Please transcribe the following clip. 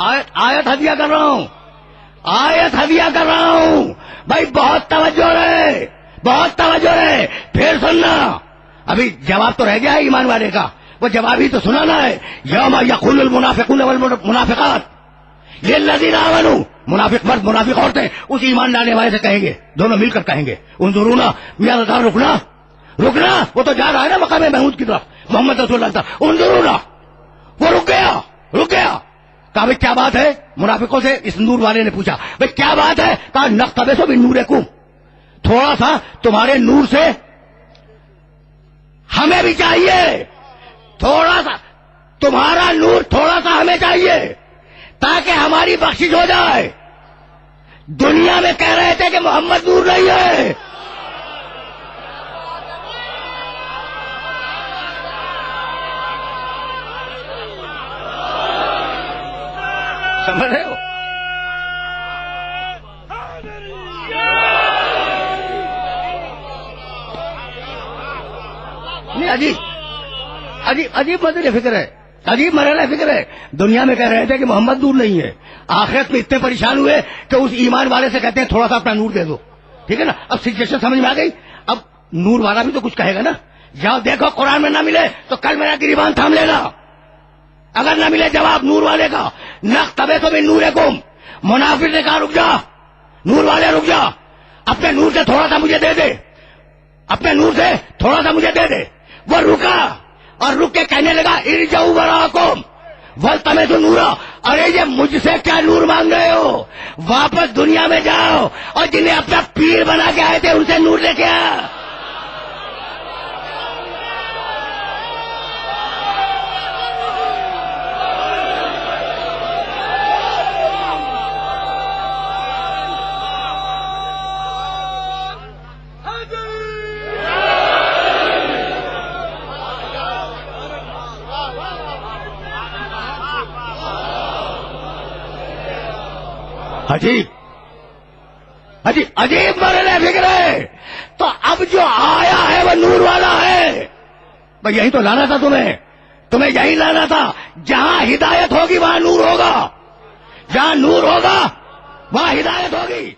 آیت ہدیہ کر رہا ہوں، آیت ہدیہ کر رہا ہوں بھائی، بہت توجہ رہے، بہت توجہ رہے، پھر سننا۔ ابھی جواب تو رہ گیا ہے ایمان والے کا، وہ جواب ہی تو سنانا ہے۔ یوم یقول المنافقون والمنافقات للذین آمنوا، منافق مرد منافق عورتیں اس ایمان لانے والے سے کہیں گے، دونوں مل کر کہیں گے، انظرونا یا رکنا رکنا، وہ تو جا رہا ہے نا مقام محمود کی طرف، محمد رسول اللہ صلی اللہ علیہ وسلم، انظرونا، وہ رک گیا۔ کہا بھائی کیا بات ہے؟ منافقوں سے اس نور والے نے پوچھا بھائی کیا بات ہے؟ کہا نقتبس من نورکم، تھوڑا سا تمہارے نور سے ہمیں بھی چاہیے، تھوڑا سا تمہارا نور تھوڑا سا ہمیں چاہیے تاکہ ہماری بخشش ہو جائے۔ دنیا میں کہہ رہے تھے کہ محمد نور نہیں ہے، سمجھ رہے ہو؟ نہیں، عجیب مرحلہ فکر ہے، عجیب مرحلہ فکر ہے۔ دنیا میں کہہ رہے تھے کہ محمد نور نہیں ہے، آخرت میں اتنے پریشان ہوئے کہ اس ایمان والے سے کہتے ہیں تھوڑا سا اپنا نور دے دو، ٹھیک ہے نا؟ اب سچویشن سمجھ میں آ گئی۔ اب نور والا بھی تو کچھ کہے گا نا، جاؤ دیکھو قرآن میں نہ ملے تو کل میرا گریبان تھام لینا، اگر نہ ملے جواب نور والے کا، نقتبس من نورکم، منافق نے کہا رک جا، نور والے رک جا، اپنے نور سے تھوڑا سا مجھے دے دے، اپنے نور سے تھوڑا سا مجھے دے دے۔ وہ رکا اور رک کے کہنے لگا ارجعوا وراءکم والتمسوا نورا، ارے یہ مجھ سے کیا نور مانگ رہے ہو؟ واپس دنیا میں جاؤ اور جنہیں اپنا پیر بنا کے آئے تھے ان سے نور لے کے آ۔ عجیب مرحلہ فکر ہے۔ تو اب جو آیا ہے وہ نور والا ہے، بھائی یہی تو لانا تھا تمہیں یہی لانا تھا۔ جہاں ہدایت ہوگی وہاں نور ہوگا، جہاں نور ہوگا وہاں ہدایت ہوگی۔